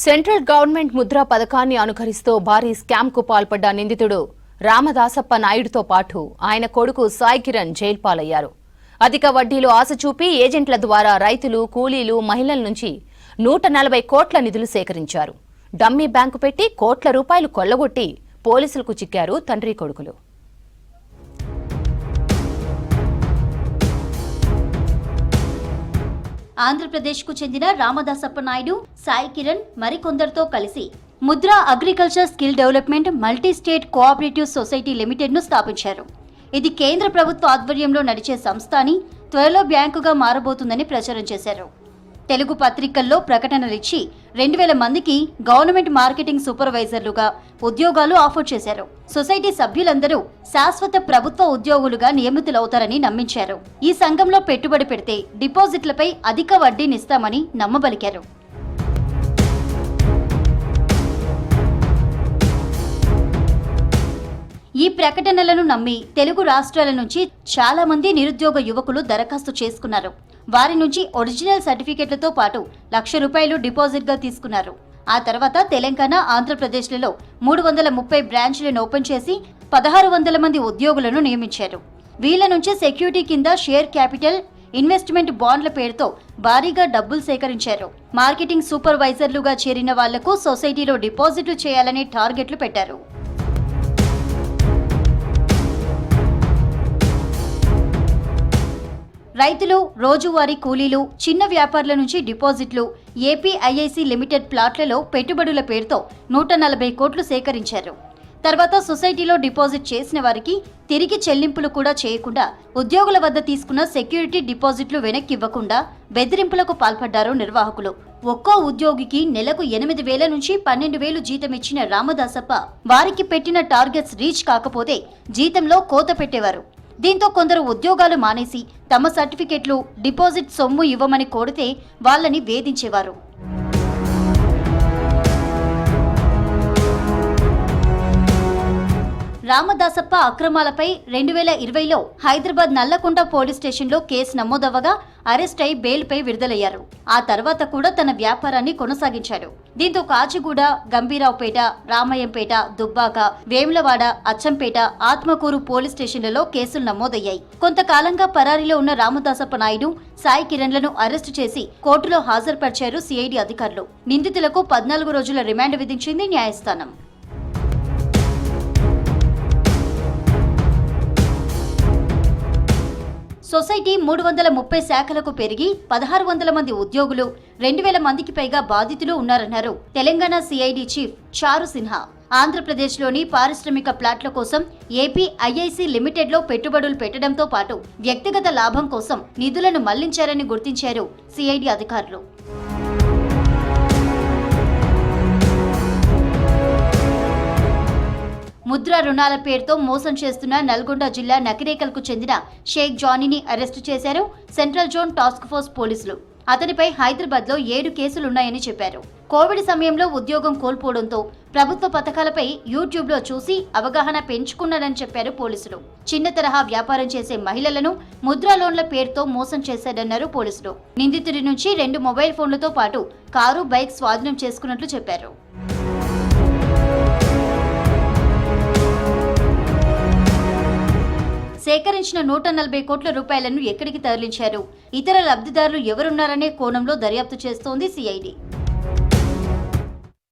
Central government Mudra పథకాన్ని అనుకరిస్తూ భారీ స్కామ్కు పాల్పడ్డ నిందితుడు రామదాసప్ప నాయుడుతో పాటు ఆయన కొడుకు సాయి కిరణ్ జైలు పాలయ్యారు. అధిక వడ్డీలు ఆశ చూపి ఏజెంట్ల ద్వారా రైతులు, కూలీలు, మహిళల నుంచి 140 కోట్ల నిధులు సేకరించారు. డమ్మీ బ్యాంకు పెట్టి కోట్ల రూపాయలు కొల్లగొట్టి పోలీసులకు చిక్కారు తండ్రి కొడుకులు. ఆంధ్రప్రదేశ్కు చెందిన రామదాసప్ప నాయుడు, సాయి కిరణ్ మరికొందరితో కలిసి Mudra agriculture skill development multi state cooperative society లిమిటెడ్ను స్థాపించారు. ఇది కేంద్ర ప్రభుత్వ ఆధ్వర్యంలో నడిచే సంస్థ అని, త్వరలో బ్యాంకుగా మారబోతుందని ప్రచారం చేశారు. తెలుగు పత్రికల్లో ప్రకటనలిచ్చి 2000 మందికి గవర్నమెంట్ మార్కెటింగ్ సూపర్వైజర్లుగా ఉద్యోగాలు ఆఫర్ చేశారు. సొసైటీ సభ్యులందరూ శాశ్వత ప్రభుత్వ ఉద్యోగులుగా నియమితులవుతారని నమ్మించారు. ఈ సంఘంలో పెట్టుబడి పెడితే డిపాజిట్లపై అధిక వడ్డీనిస్తామని నమ్మబలికారు. ఈ ప్రకటనలను నమ్మి తెలుగు రాష్ట్రాల నుంచి చాలా మంది నిరుద్యోగ యువకులు దరఖాస్తు చేసుకున్నారు. వారి నుంచి ఒరిజినల్ సర్టిఫికెట్లతో పాటు ₹1,00,000 డిపాజిట్గా తీసుకున్నారు. ఆ తర్వాత తెలంగాణ, ఆంధ్రప్రదేశ్లలో 330 బ్రాంచ్లను ఓపెన్ చేసి 1600 మంది ఉద్యోగులను నియమించారు. వీళ్ల నుంచి సెక్యూరిటీ కింద షేర్ క్యాపిటల్, ఇన్వెస్ట్మెంట్ బాండ్ల పేరుతో భారీగా డబ్బులు సేకరించారు. మార్కెటింగ్ సూపర్వైజర్లుగా చేరిన వాళ్లకు సొసైటీలో డిపాజిట్లు చేయాలని టార్గెట్లు పెట్టారు. రైతులు, రోజువారీ కూలీలు, చిన్న వ్యాపారుల నుంచి డిపాజిట్లు, ఏపీఐఐసి లిమిటెడ్ ప్లాట్లలో పెట్టుబడుల పేరుతో 140 కోట్లు సేకరించారు. తర్వాత సొసైటీలో డిపాజిట్ చేసిన వారికి తిరిగి చెల్లింపులు కూడా చేయకుండా, ఉద్యోగుల వద్ద తీసుకున్న సెక్యూరిటీ డిపాజిట్లు వెనక్కి ఇవ్వకుండా బెదిరింపులకు పాల్పడ్డారు నిర్వాహకులు. ఒక్కో ఉద్యోగికి నెలకు 8,000 నుంచి 12,000 జీతం ఇచ్చిన రామదాసప్ప వారికి పెట్టిన టార్గెట్స్ రీచ్ కాకపోతే జీతంలో కోత పెట్టేవారు. దీంతో కొందరు ఉద్యోగాలు మానేసి తమ సర్టిఫికెట్లు, డిపాజిట్ సొమ్ము ఇవ్వమని కోరితే వాళ్ళని వేధించేవారు. రామదాసప్ప అక్రమాలపై 2020లో హైదరాబాద్ నల్లకుంట పోలీస్ స్టేషన్లో కేసు నమోదవ్వగా అరెస్ట్ అయి బెయిల్పై విడుదలయ్యారు. ఆ తర్వాత కూడా తన వ్యాపారాన్ని కొనసాగించాడు. దీంతో కాచిగూడ, గంభీరావుపేట, రామయ్యంపేట, దుబ్బాక, వేములవాడ, అచ్చంపేట, ఆత్మకూరు పోలీస్ స్టేషన్లలో కేసులు నమోదయ్యాయి. కొంతకాలంగా పరారీలో ఉన్న రామదాసప్ప నాయుడు, సాయి కిరణ్లను అరెస్టు చేసి కోర్టులో హాజరుపరిచారు సిఐడి అధికారులు. నిందితులకు 14 రోజుల రిమాండ్ విధించింది న్యాయస్థానం. సొసైటీ 330 శాఖలకు పెరిగి 1600 మంది ఉద్యోగులు, 2000 మందికి పైగా బాధితులు ఉన్నారన్నారు తెలంగాణ సిఐడి చీఫ్ చారు సిన్హా. ఆంధ్రప్రదేశ్లోని పారిశ్రామిక ప్లాట్ల కోసం ఏపీఐఐసి లిమిటెడ్లో పెట్టుబడులు పెట్టడంతో పాటు వ్యక్తిగత లాభం కోసం నిధులను మళ్లించారని గుర్తించారు సిఐడి అధికారులు. ముద్రా రుణాల పేరుతో మోసం చేస్తున్న నల్గొండ జిల్లా నకిరేకల్కు చెందిన షేక్ జానీని అరెస్టు చేశారు సెంట్రల్ జోన్ టాస్క్ ఫోర్స్ పోలీసులు. అతనిపై హైదరాబాద్లో 7 కేసులున్నాయని చెప్పారు. కోవిడ్ సమయంలో ఉద్యోగం కోల్పోవడంతో ప్రభుత్వ పథకాలపై యూట్యూబ్లో చూసి అవగాహన పెంచుకున్నాడని చెప్పారు పోలీసులు. చిన్న తరహా వ్యాపారం చేసే మహిళలను ముద్రా లోన్ల పేరుతో మోసం చేశాడన్నారు పోలీసులు. నిందితుడి నుంచి 2 మొబైల్ ఫోన్లతో పాటు కారు, బైక్ స్వాధీనం చేసుకున్నట్లు చెప్పారు. సేకరించిన 140 కోట్ల రూపాయలను ఎక్కడికి తరలించారు, ఇతర లబ్ధిదారులు ఎవరున్నారనే కోణంలో దర్యాప్తు చేస్తోంది సిఐడి.